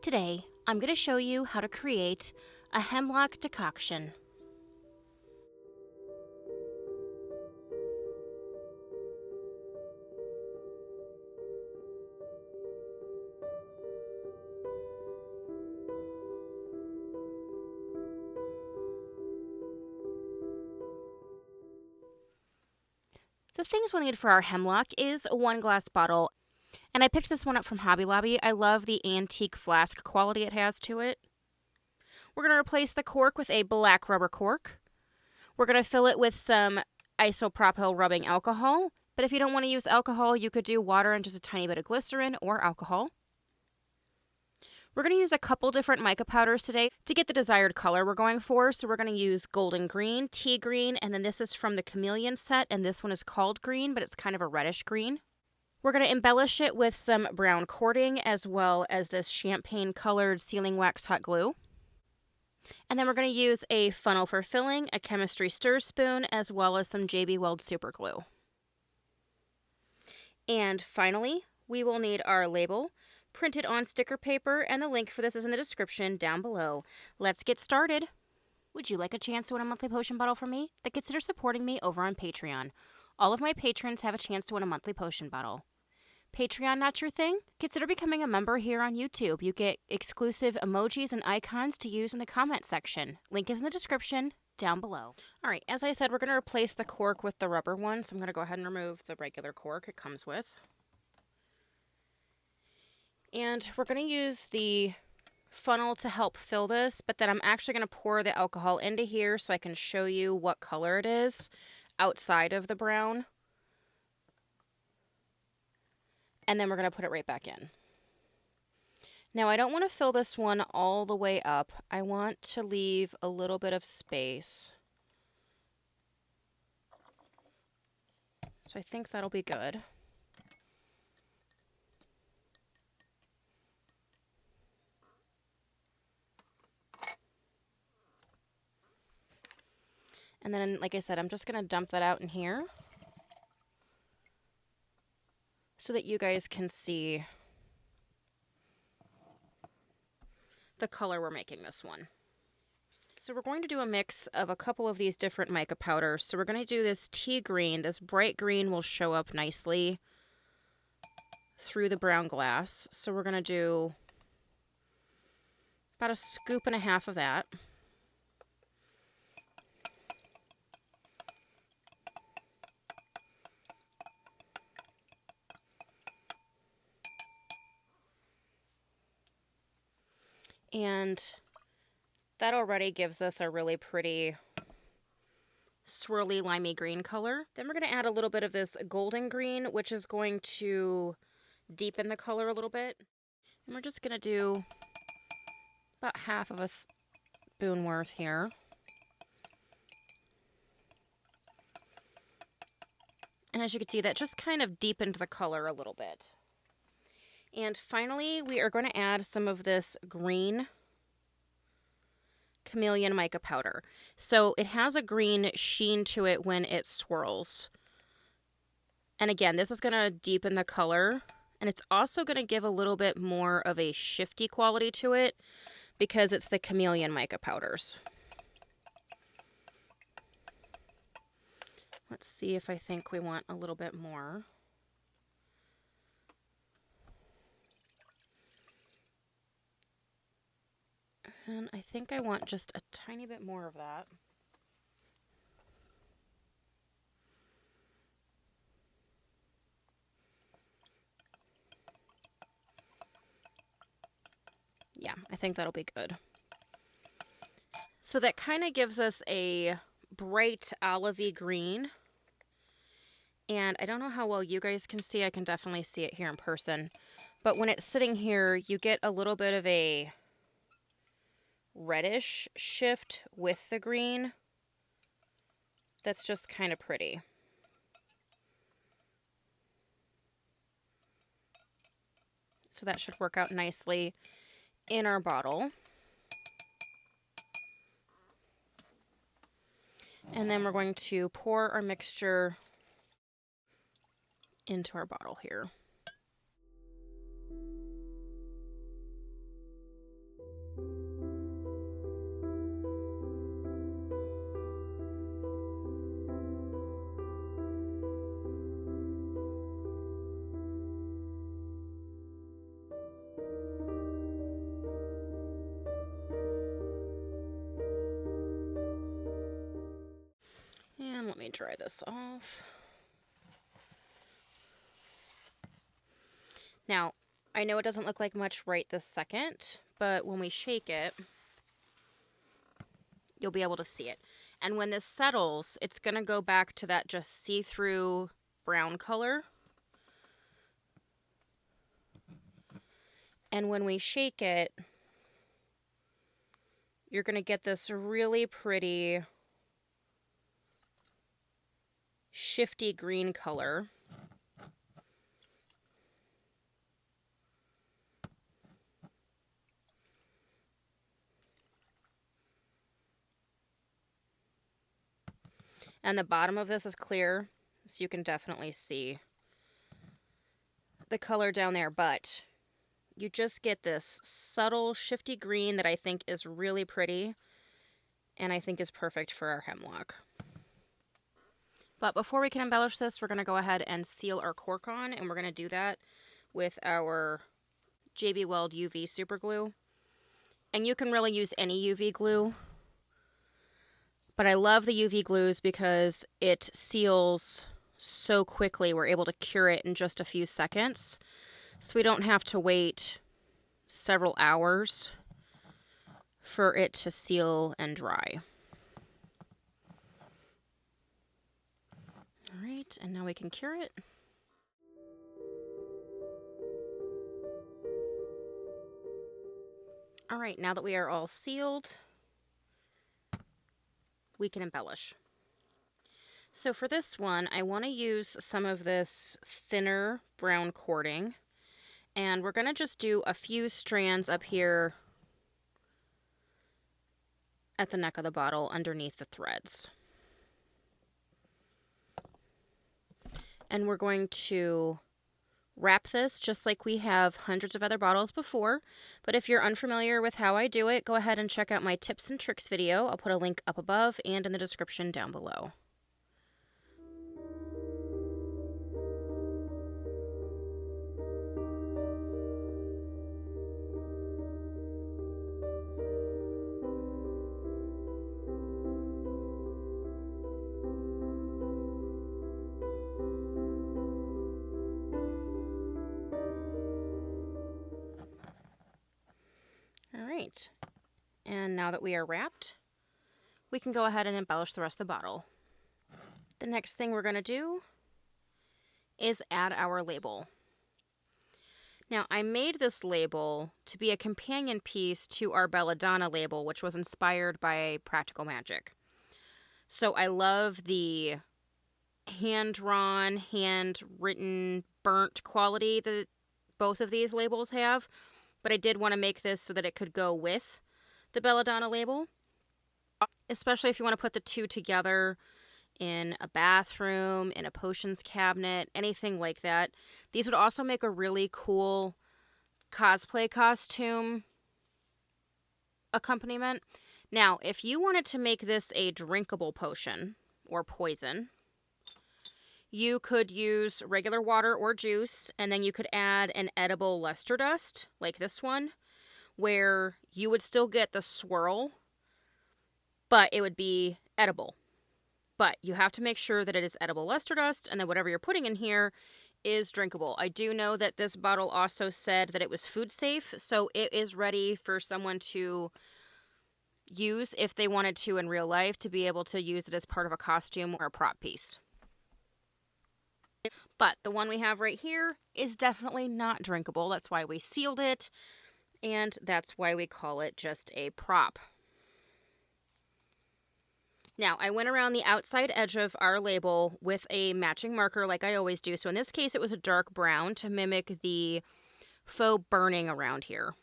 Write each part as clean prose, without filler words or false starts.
Today, I'm going to show you how to create a hemlock decoction. The things we'll need for our hemlock is a 1-glass bottle, and I picked this one up from Hobby Lobby. I love the antique flask quality it has to it. We're going to replace the cork with a black rubber cork. We're going to fill it with some isopropyl rubbing alcohol, but if you don't want to use alcohol, you could do water and just a tiny bit of glycerin or alcohol. We're going to use a couple different mica powders today to get the desired color we're going for. So we're going to use golden green, tea green, and then this is from the Chameleon set, and this one is called green, but it's kind of a reddish green. We're going to embellish it with some brown cording as well as this champagne-colored sealing wax hot glue. And then we're going to use a funnel for filling, a chemistry stir spoon, as well as some JB Weld super glue. And finally, we will need our label, printed on sticker paper, and the link for this is in the description down below. Let's get started. Would you like a chance to win a monthly potion bottle from me? Then consider supporting me over on Patreon. All of my patrons have a chance to win a monthly potion bottle. Patreon not your thing? Consider becoming a member here on YouTube. You get exclusive emojis and icons to use in the comment section. Link is in the description down below. All right, as I said, we're going to replace the cork with the rubber one, so I'm going to go ahead and remove the regular cork it comes with. And we're going to use the funnel to help fill this, but then I'm actually going to pour the alcohol into here so I can show you what color it is outside of the brown. And then we're going to put it right back in. Now, I don't want to fill this one all the way up. I want to leave a little bit of space. So I think that'll be good. And then, like I said, I'm just going to dump that out in here so that you guys can see the color we're making this one. So we're going to do a mix of a couple of these different mica powders. So we're going to do this tea green. This bright green will show up nicely through the brown glass. So we're going to do about 1.5 scoops of that. And that already gives us a really pretty swirly limey green color. Then we're going to add a little bit of this golden green, which is going to deepen the color a little bit. And we're just going to do about 1/2 spoon worth here. And as you can see, that just kind of deepened the color a little bit. And finally, we are going to add some of this green Chameleon mica powder. So it has a green sheen to it when it swirls. And again, this is going to deepen the color. And it's also going to give a little bit more of a shifty quality to it because it's the Chameleon mica powders. Let's see if I think we want a little bit more. And I think I want just a tiny bit more of that. Yeah, I think that'll be good. So that kind of gives us a bright olivey green. And I don't know how well you guys can see. I can definitely see it here in person. But when it's sitting here, you get a little bit of a reddish shift with the green. That's just kind of pretty. So that should work out nicely in our bottle. And then we're going to pour our mixture into our bottle here. me dry this off. Now, I know it doesn't look like much right this second, but when we shake it, you'll be able to see it. And when this settles, it's going to go back to that just see-through brown color. And when we shake it, you're going to get this really pretty shifty green color. And the bottom of this is clear, so you can definitely see the color down there, but you just get this subtle shifty green that I think is really pretty and I think is perfect for our hemlock. But before we can embellish this, we're going to go ahead and seal our cork on, and we're going to do that with our JB Weld UV super glue. And you can really use any UV glue, but I love the UV glues because it seals so quickly. We're able to cure it in just a few seconds, so we don't have to wait several hours for it to seal and dry. All right, and now we can cure it. All right, now that we are all sealed, we can embellish. So for this one, I want to use some of this thinner brown cording, and we're going to just do a few strands up here at the neck of the bottle underneath the threads. And we're going to wrap this just like we have hundreds of other bottles before. But if you're unfamiliar with how I do it, go ahead and check out my tips and tricks video. I'll put a link up above and in the description down below. Alright, and now that we are wrapped, we can go ahead and embellish the rest of the bottle. The next thing we're going to do is add our label. Now, I made this label to be a companion piece to our Belladonna label, which was inspired by Practical Magic. So I love the hand-drawn, handwritten, burnt quality that both of these labels have. But I did want to make this so that it could go with the Belladonna label, especially if you want to put the two together in a bathroom, in a potions cabinet, anything like that. These would also make a really cool cosplay costume accompaniment. Now, if you wanted to make this a drinkable potion or poison, you could use regular water or juice, and then you could add an edible luster dust, like this one, where you would still get the swirl, but it would be edible. But you have to make sure that it is edible luster dust, and then whatever you're putting in here is drinkable. I do know that this bottle also said that it was food safe, so it is ready for someone to use if they wanted to in real life, to be able to use it as part of a costume or a prop piece. But the one we have right here is definitely not drinkable. That's why we sealed it, and that's why we call it just a prop. Now, I went around the outside edge of our label with a matching marker like I always do. So in this case, it was a dark brown to mimic the faux burning around here.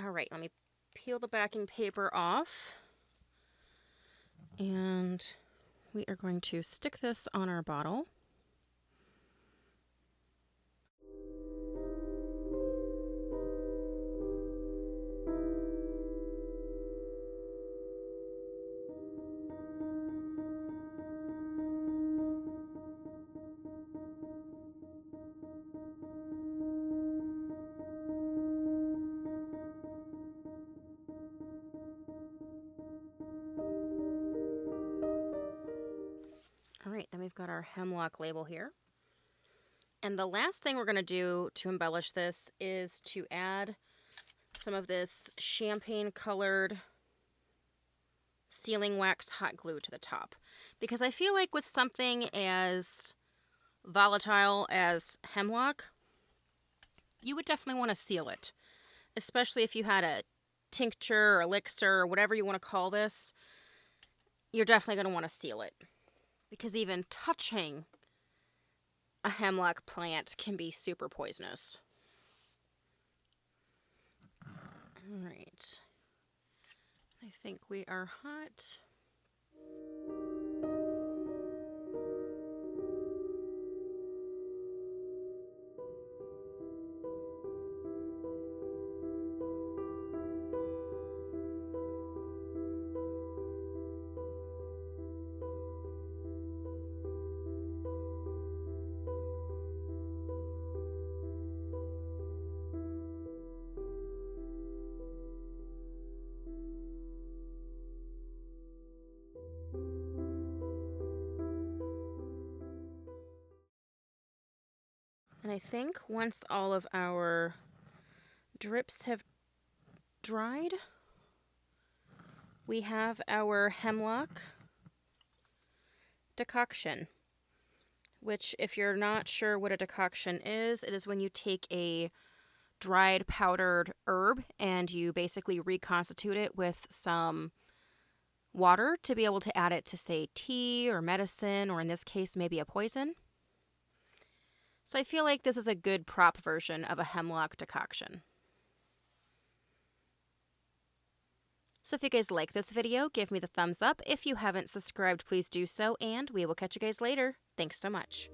All right, let me peel the backing paper off. And we are going to stick this on our bottle. our Hemlock label here. And the last thing we're going to do to embellish this is to add some of this champagne-colored sealing wax hot glue to the top. Because I feel like with something as volatile as Hemlock, you would definitely want to seal it. Especially if you had a tincture or elixir or whatever you want to call this, you're definitely going to want to seal it. Because even touching a hemlock plant can be super poisonous. All right. I think we are hot. And I think once all of our drips have dried, we have our Hemlock decoction, which if you're not sure what a decoction is, it is when you take a dried powdered herb and you basically reconstitute it with some water to be able to add it to, say, tea or medicine, or in this case, maybe a poison. So I feel like this is a good prop version of a hemlock decoction. So if you guys like this video, give me the thumbs up. If you haven't subscribed, please do so, and we will catch you guys later. Thanks so much.